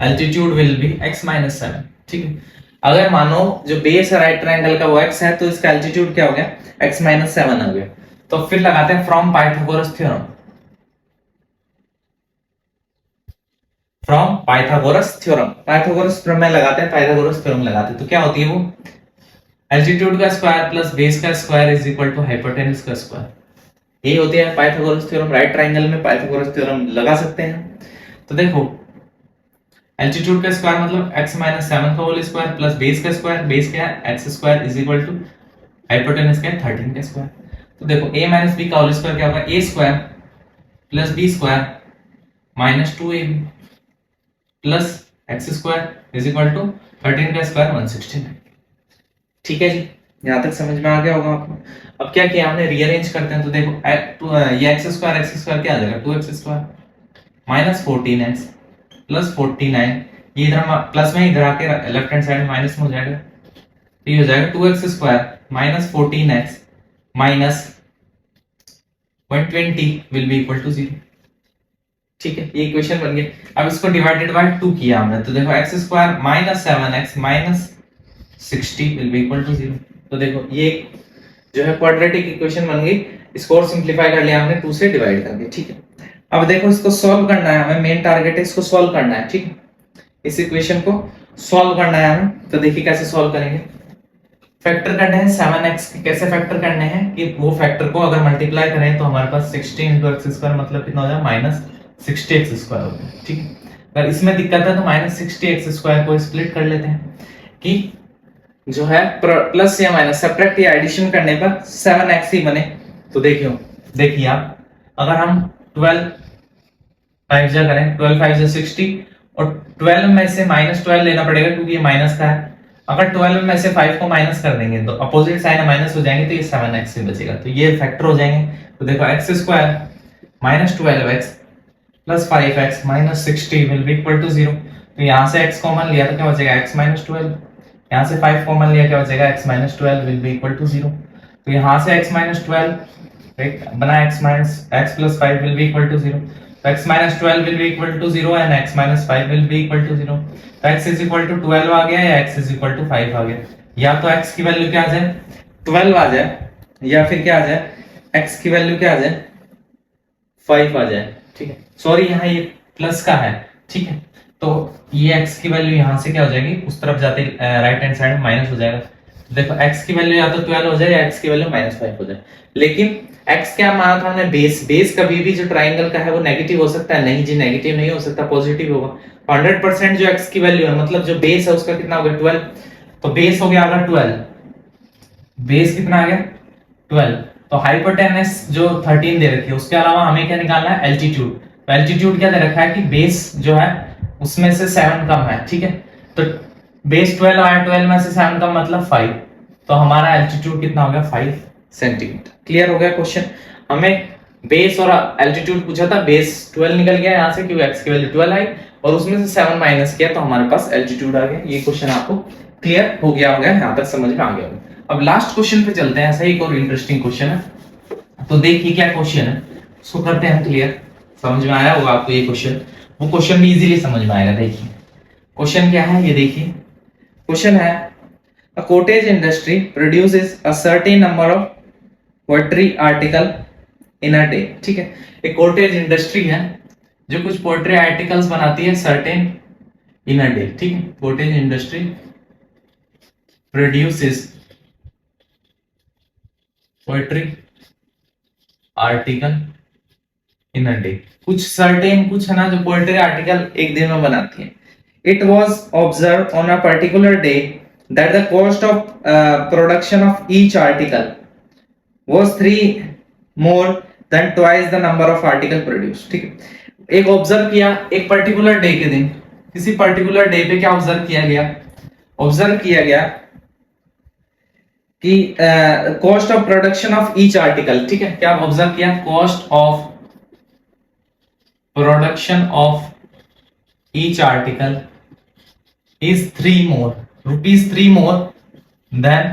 altitude will be x minus 7, ठीक है। अगर मानो जो बेस है राइट ट्रायंगल का वो x है तो इसका एल्टीट्यूड क्या हो गया, x माइनस 7 आ गया। तो फिर लगाते हैं from Pythagoras theorem, from Pythagoras theorem, Pythagoras प्रमेय लगाते हैं, पाइथागोरस थ्योरम लगाते हैं। तो क्या होती है वो, एल्टीट्यूड का स्क्वायर प्लस बेस का square is equal to hypotenuse का स्क्वायर। ये होती है पाइथागोरस थ्योरम। राइट ट्रायंगल में पाइथागोरस थ्योरम लगा सकते हैं। तो देखो एल्टीट्यूड का स्क्वायर मतलब x माइनस 7 का होल स्क्वायर प्लस बेस का स्क्वायर, बेस क्या है x square is equal to hypotenuse क्या है 13 का स्क्वायर। तो देखो a माइनस b का होल स्क्वायर क्या होगा, a square plus b square minus 2ab plus x square is equal to 13 का स्क्वायर 169। ठीक है जी, यहां तक समझ में आ गया होगा आपको। अब क्या किया हमने, रीअरेंज करते हैं। तो देखो ये x स्क्वायर क्या आ जाएगा 2x square minus 14x plus 49, ये इधर प्लस में इधर आके लेफ्ट हैंड साइड में माइनस में हो जाएगा। तो ये हो जाएगा 2x square minus 14x minus 120 will be equal to 0। ठीक है, ये इक्वेशन बन गई। अब इसको डिवाइडेड बाय 2 किया हमने, तो देखो x square minus 7x minus 60 will be equal to 0। तो देखो ये जो है क्वाड्रेटिक इक्वेशन बन गई। इसको और सिंपलीफाई कर लिया हमने 2 से डिवाइड करके। ठीक है, अब देखो इसको सॉल्व करना है हमें, मेन टारगेट है इसको सॉल्व करना है। ठीक है, इस इक्वेशन को सॉल्व करना है हमें। तो देखिए कैसे सॉल्व करेंगे, फैक्टर करने हैं 7x के। कैसे फैक्टर करने हैं कि वो फैक्टर को अगर मल्टीप्लाई करें तो हमारे पास 60 into x स्क्वायर मतलब कितना हो जाएगा माइनस 60x स्क्वायर हो गया। ठीक है, अगर इसमें दिक्कत है तो माइनस 60x स्क्वायर को स्प्लिट कर लेते हैं कि जो है प्लस या माइनस सब्ट्रैक्ट या एडिशन करने पर 7x ही बने। तो देखिए आप, अगर हम 12 5 जा करें, 12 5 जा 60 और 12 में से माइनस 12 लेना पड़ेगा क्योंकि ये माइनस का है। अगर 12 में से 5 को माइनस कर देंगे तो अपोजिट साइन माइनस हो जाएंगे, तो ये 7x से बचेगा। तो ये फैक्टर हो जाएंगे। तो देखो x square minus 12x plus 5x minus 60 will be equal to 0। तो यहाँ से x कॉमन लिया तो क्या बचेगा x माइनस 12, यहाँ से 5 कॉमन लिया क्या बचेगा x minus 12 will be equal to 0। तो यहाँ से x माइनस 12 बना x minus x plus 5 will be equal to 0। तो x minus 12 will be equal to 0 and x minus 5 will be equal to 0। तो x is equal to 12 आ गया या x is equal to 5 आ गया। या तो x की वैल्यू क्या आ जाए 12 आ जाए, या फिर क्या आ जाए x की वैल्यू क्या आ जाए 5 आ जाए। ठीक है, सॉरी यहाँ ये प्लस का है। ठीक है, तो ये x की वैल्यू यहाँ से क्या हो जाएगी, उस तरफ जाते राइट हैंड साइड में माइनस हो जाएगा। तो देखो x की वैल्यू या तो 12 हो जाए या x की वैल्यू माइनस 5 हो जाए। लेकिन x क्या माना था हमने, बेस कभी भी जो ट्राइंगल का है वो नेगेटिव हो सकता है। नहीं जी, नेगेटिव नहीं हो सकता, पॉजिटिव होगा। 100% जो x की वैल्यू है मतलब जो बेस है उसका कितना हो गया 12। तो बेस हो गया अगर 12, बेस कितना आ गया 12। तो हाइपोटेनस जो 13 दे रखी है, उसके अलावा हमें क्या निकालना है एल्टीट्यूड। तो एल्टीट्यूड क्या दे रखा है कि बेस जो है उसमें से 7 कम है। ठीक है, तो बेस 12 आया, 12 में से 7 कम मतलब 5। तो हमारा एल्टीट्यूड कितना हो गया 5 सेंटीमीटर। क्लियर हो गया क्वेश्चन। हमें बेस और एल्टीट्यूड पूछा था, बेस 12 निकल गया यहाँ से क्योंकि x की वैल्यू 12 आई और उसमें से 7 माइनस किया तो हमारे पास एल्टीट्यूड आ गया। ये क्वेश्चन आपको क्लियर हो गया होगा, यहाँ तक समझ में आ गया होगा। अब लास्ट क्वेश्चन पे चलते हैं। ऐसा ही एक और इंटरेस्टिंग क्वेश्चन है। तो देखिए क्या क्वेश्चन है, उसको करते हैं क्लियर। समझ में आया होगा आपको ये क्वेश्चन, वो क्वेश्चन भी इजीली समझ में आएगा। देखिए क्वेश्चन क्या है, ये देखिए क्वेश्चन है a cottage industry produces a certain number of poetry article in a day। ठीक है, एक कॉटेज इंडस्ट्री है जो कुछ पोएट्री आर्टिकल्स बनाती है सर्टेन इन अ डे। ठीक है, cottage industry produces poetry article in a day. कुछ सर्टेन कुछ है ना जो पोएट्री आर्टिकल एक दिन में बनाती है। It was observe on a particular day that the cost of production of each article was 3 more than twice the number of article produced। ठीक है, एक ऑब्जर्व किया एक पर्टिकुलर डे के दिन, किसी पर्टिकुलर डे पे क्या ऑब्जर्व किया गया, ऑब्जर्व किया गया कि cost of production of each article. ठीक है, क्या ऑब्जर्व किया, cost of production of each article is 3 more rupees 3 more than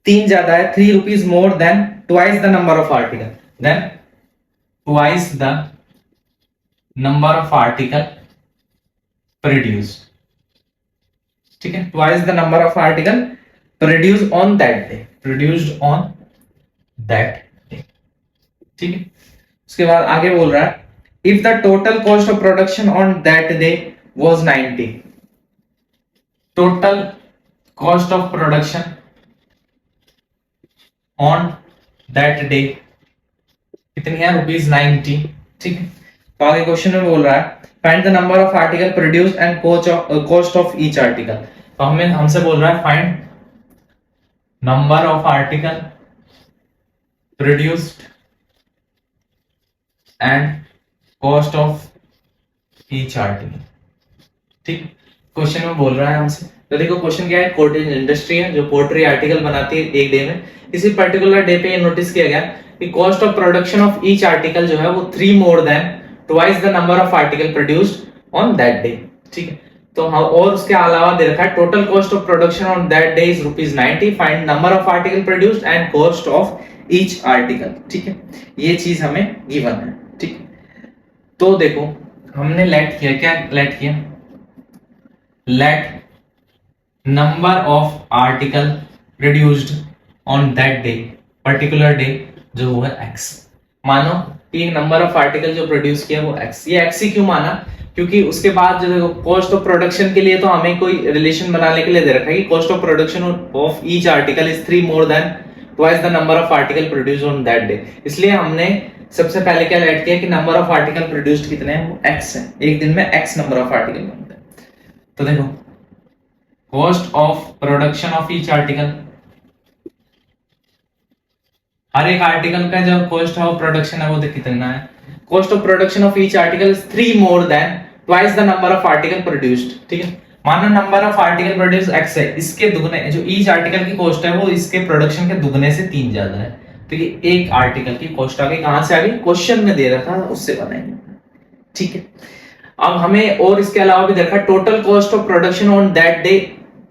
3 ज्यादा है 3 rupees more than twice the number of article, then twice the number of article produced, ठीक है, twice the number of article produced on that day, produced on that day, ठीक है। उसके बाद आगे बोल रहा है if the total cost of production on that day was 90, total cost of production on that day कितनी है, ₹90, ठीक है। तो आगे क्वेश्चन में बोल रहा है find the number of article produced and cost of each article. तो हमसे बोल रहा है find number of article produced and cost of each article, ठीक। क्वेश्चन में बोल रहा है हमसे, तो देखो क्वेश्चन क्या है, कॉटेज इंडस्ट्री है जो पोल्ट्री आर्टिकल बनाती है एक डे में, इसी पर्टिकुलर डे पे ये नोटिस किया गया कि cost of production of each article जो है वो 3 more than twice the number of article produced on that day, ठीक है। तो और उसके अलावा दे रखा है total cost of production on that day is ₹90, find number of article produced and cost of each article, ठीक है। ये चीज हमें गिवन है, ठीक है। तो देखो हमने लेट किया, क्या लेट किया, let number of article produced on that day, particular day जो हुआ x, मानो कि नंबर ऑफ आर्टिकल जो प्रोड्यूस किया वो x, ये x ही क्यों माना, क्योंकि उसके बाद जो देखो कॉस्ट ऑफ प्रोडक्शन के लिए तो हमें कोई रिलेशन बनाने के लिए दे रखा है कि cost of production of each article is 3 more than twice the number of article produced on that day, इसलिए हमने सबसे पहले क्या लेट किया कि नंबर ऑफ आर्टिकल प्रोड्यूस्ड कितने हैं, वो x है, एक दिन में x नंबर ऑफ आर्टिकल बनते हैं। तो देखो cost of production of each article, हर एक आर्टिकल का जो कॉस्ट ऑफ प्रोडक्शन है वो कितना है, cost of production of each article is 3 more than twice the number of article produced, ठीक है। मानो number of article produced x है, इसके दुगने जो ईच आर्टिकल की कॉस्ट है वो इसके प्रोडक्शन के दुगने से 3 ज्यादा है, तो ये एक आर्टिकल की कॉस्ट आ गई, कहां से आ गई, क्वेश्चन में दे रखा था उससे बनाएंगे, ठीक है। अब हमें और इसके अलावा भी देखा total cost of production on that day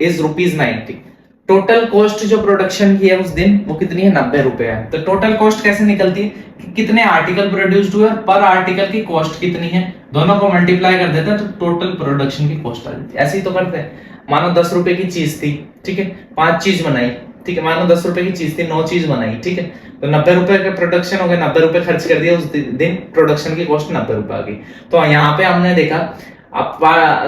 is ₹90, total cost जो प्रोडक्शन की है उस दिन वो कितनी है, ₹90 है। तो टोटल कॉस्ट कैसे निकलती है कि कितने आर्टिकल प्रोड्यूस्ड हुए और पर आर्टिकल की कॉस्ट कितनी है, दोनों को मल्टीप्लाई कर देते हैं तो टोटल प्रोडक्शन की कॉस्ट आ जाती है। ऐसे ही तो करते हैं, मानो ₹10 की चीज थी, ठीक है, 5 चीज बनाई, ठीक है, मानो ₹10 की चीज थी, 9 चीज बनाई, ठीक है, तो ₹90 का प्रोडक्शन हो गया, ₹90 खर्च कर दिया उस दिन, प्रोडक्शन की कॉस्ट ₹90 आ गई। तो यहाँ पे हमने देखा अब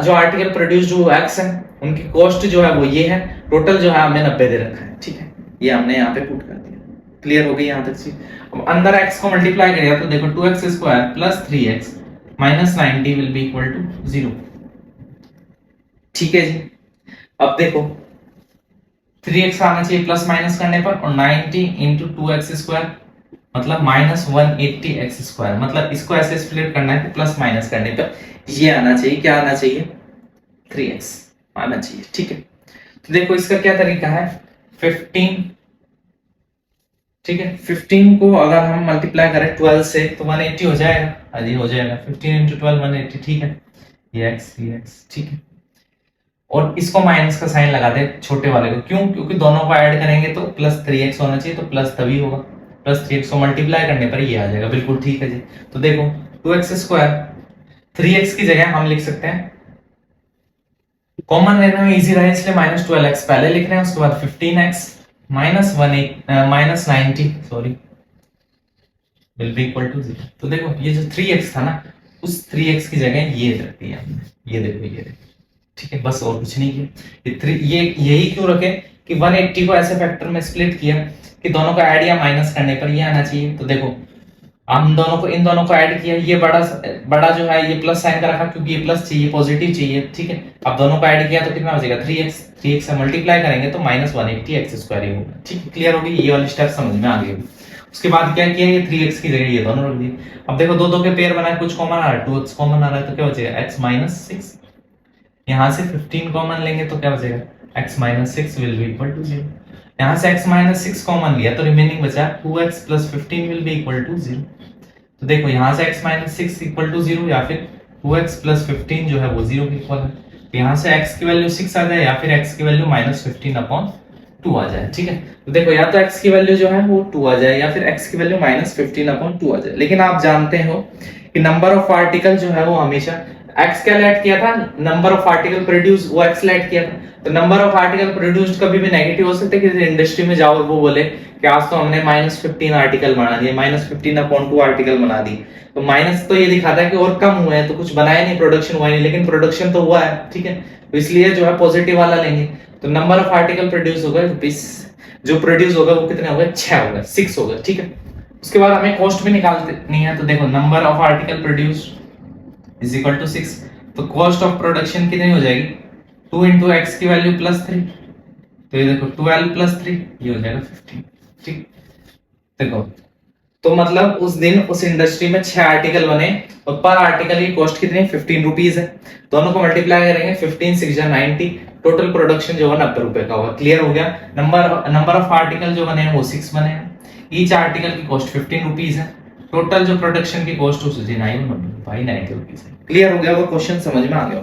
जो आर्टिकल प्रोड्यूस्ड हुआ x है, उनकी कॉस्ट जो है वो ये है, टोटल जो है हमें 90 दे रखा है, ठीक है, ये हमने यहाँ पे पुट कर दिया, क्लियर हो गई यहाँ तक चीज। अब अंदर x को मल्टीप्लाई करेगा तो देखो 2x square plus 3x minus 90 will be equal to 0, ठीक है जी। अब देखो 3x आना चाहिए प्लस माइनस करने पर, और 90 इंटू 2x स्क्वायर मतलब माइनस 180x स्क्वायर, मतलब इसको ऐसे स्प्लिट करना है प्लस माइनस करने पर ये आना चाहिए, क्या आना चाहिए, 3x आना चाहिए, ठीक है। तो देखो इसका क्या तरीका है, 15, ठीक है, 15 को अगर हम मल्टीप्लाई करें 12 से तो 180 हो जाएगा, अजी हो जाएगा, 15 इंटू 12 180, ठीक है, ये x, ठीक है। और इसको माइनस का साइन लगा दे छोटे वाले को, क्यों, क्योंकि दोनों को ऐड करेंगे तो प्लस 3x होना चाहिए, तो प्लस तभी होगा, प्लस 3x को मल्टीप्लाई करने पर ये आ जाएगा, बिल्कुल ठीक है जी। तो देखो 2x स्क्वायर 3x की जगह हम लिख सकते हैं, कॉमन लेना में इजी रहे इसलिए माइनस 12x पहले लिख रहे हैं, उसके बाद 15x minus 90 sorry will be equal to 0। तो देखो ये जो 3x था ना, उस 3x की जगह ये रख दिया हमने, ये देखो, ठीक है, बस और कुछ नहीं किया। ये यही क्यों रखे कि 180 को ऐसे फैक्टर में स्प्लिट किया कि दोनों को ऐड या माइनस करने पर ये आना चाहिए। तो देखो हम इन दोनों को ऐड किया, ये बड़ा जो है ये प्लस साइन का रखा क्योंकि ये प्लस चाहिए, पॉजिटिव चाहिए, ठीक है। अब दोनों को ऐड किया तो कितना हो जाएगा 3x से मल्टीप्लाई करेंगे तो माइनस 180x स्क्वायर ही होगा, ठीक है, क्लियर होगी, ये वाली स्टेप समझ में आ गई। उसके बाद क्या किया, ये 3x की जगह ये दोनों रख दिए। अब देखो दो के पेयर बनाए, कुछ कॉमन आ रहा है, 2x कॉमन आ रहा है तो क्या बचेगा x माइनस 6, यहाँ से 15 कॉमन लेंगे तो क्या बचेगा x minus 6 will be equal to 0। यहाँ से x माइनस 6 कॉमन लिया तो रिमेनिंग बचा 2x plus 15 will be equal to 0। तो देखो यहाँ से x माइनस 6 इक्वल टू 0 या फिर 2x प्लस 15 जो है वो 0 के इक्वल है। यहाँ से x की वैल्यू 6 आ जाए या फिर x की वैल्यू माइनस 15 अपॉन 2 आ जाए, ठीक है। तो देखो या तो x की वैल्यू जो है वो 2 आ जाए या फिर x की वैल्यू माइनस 15 अपॉन 2 आ जाए। लेकिन आप जानते हो कि नंबर ऑफ आर्टिकल जो है वो हमेशा एक्स क्या ऐड किया था, नंबर ऑफ आर्टिकल प्रोड्यूस, वो एक्स ऐड किया था। तो नंबर ऑफ आर्टिकल प्रोड्यूस्ड कभी भी नेगेटिव हो सकता है कि इंडस्ट्री में जाओ और वो बोले कि आज तो हमने -15 आर्टिकल बना दिए, -15/2 आर्टिकल बना दी, तो माइनस तो ये दिखाता है कि और कम हुए हैं, तो कुछ बनाया नहीं, प्रोडक्शन हुआ नहीं, लेकिन प्रोडक्शन तो हुआ है, ठीक है, तो इसलिए जो है पॉजिटिव वाला लेंगे। तो नंबर ऑफ आर्टिकल प्रोड्यूस होगा 20, जो प्रोड्यूस होगा वो कितने होगा, 6 होगा, 6 होगा, ठीक है। उसके बाद हमें कॉस्ट भी निकालनी है, तो देखो number of article produced is equal to 6, तो कॉस्ट ऑफ प्रोडक्शन कितनी हो जाएगी, 2 into x की वैल्यू +3, तो ये देखो 12 + 3 ये हो जाएगा 15, ठीक। देखो तो मतलब उस दिन उस इंडस्ट्री में 6 आर्टिकल बने और पर आर्टिकल की कॉस्ट कितनी, 15 रुपीज है। दोनों को मल्टीप्लाई करेंगे, 15 6 जा 90, टोटल प्रोडक्शन जो है 90 रुपए का होगा। क्लियर हो गया। नंबर ऑफ आर्टिकल जो बने हैं वो 6 बने हैं, ईच आर्टिकल की कॉस्ट 15 रुपीज है, टोटल जो प्रोडक्शन की कॉस्ट उससे 90 रुपीज है। क्लियर हो गया, वो क्वेश्चन समझ में आ गया।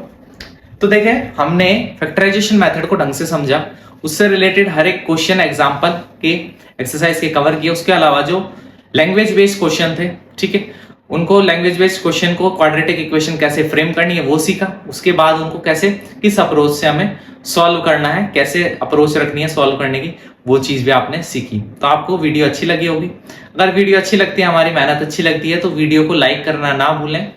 तो देखें हमने फैक्टराइजेशन मेथड को ढंग से समझा, उससे रिलेटेड हर एक क्वेश्चन एग्जांपल के एक्सरसाइज के कवर किए। उसके अलावा जो लैंग्वेज बेस्ड क्वेश्चन थे, ठीक है, उनको लैंग्वेज बेस्ड क्वेश्चन को क्वाड्रेटिक इक्वेशन कैसे फ्रेम करनी है वो सीखा। उसके बाद उनको कैसे किस अप्रोच से हमें सॉल्व करना है, कैसे अप्रोच रखनी है सॉल्व करने की, वो चीज भी आपने सीखी। तो आपको वीडियो अच्छी लगी होगी। अगर वीडियो अच्छी लगती है, हमारी मेहनत अच्छी लगती है, तो वीडियो को लाइक करना ना भूलें।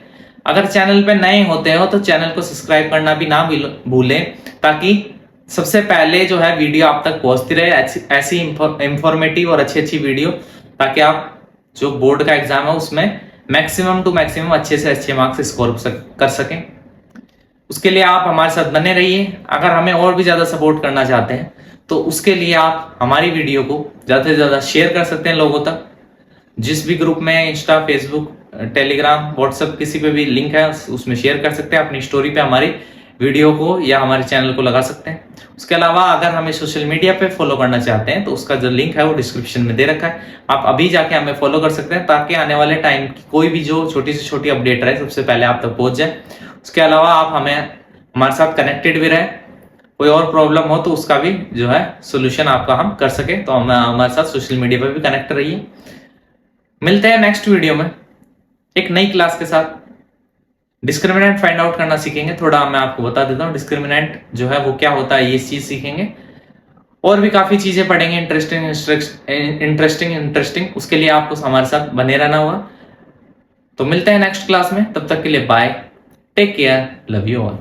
अगर चैनल पे नए होते हो तो चैनल को सब्सक्राइब करना भी ना भूलें, ताकि सबसे पहले जो है वीडियो आप तक पहुंचती रहे, ऐसी इंफॉर्मेटिव और अच्छी अच्छी वीडियो, ताकि आप जो बोर्ड का एग्जाम है उसमें मैक्सिमम टू मैक्सिमम अच्छे से अच्छे मार्क्स स्कोर कर सकें। उसके लिए आप हमारे साथ बने रहिए। अगर हमें और भी ज्यादा सपोर्ट करना चाहते हैं तो उसके लिए आप हमारी वीडियो को ज्यादा से ज्यादा शेयर कर सकते हैं लोगों तक। जिस भी ग्रुप में, इंस्टा, फेसबुक, टेलीग्राम, व्हाट्सएप, किसी पे भी लिंक है उसमें शेयर कर सकते हैं। अपनी स्टोरी पे हमारी वीडियो को या हमारे चैनल को लगा सकते हैं। उसके अलावा अगर हमें सोशल मीडिया पे फॉलो करना चाहते हैं तो उसका जो लिंक है वो डिस्क्रिप्शन में दे रखा है, आप अभी जाके हमें फॉलो कर सकते हैं, ताकि आने वाले टाइम की कोई भी जो छोटी से छोटी अपडेट रहे सबसे पहले आप तक पहुंच जाए। उसके अलावा आप हमारे साथ कनेक्टेड भी रहे, कोई और प्रॉब्लम हो तो उसका भी जो है सोल्यूशन आपका हम कर सके, तो हमारे साथ सोशल मीडिया पर भी कनेक्ट रहिए। मिलते हैं नेक्स्ट वीडियो में एक नई क्लास के साथ। डिस्क्रिमिनेंट फाइंड आउट करना सीखेंगे, थोड़ा मैं आपको बता देता हूँ डिस्क्रिमिनेंट जो है वो क्या होता है, ये चीज सीखेंगे। और भी काफी चीजें पढ़ेंगे इंटरेस्टिंग। उसके लिए आपको हमारे साथ बने रहना होगा। तो मिलते हैं नेक्स्ट क्लास में, तब तक के लिए bye, take care, love you all.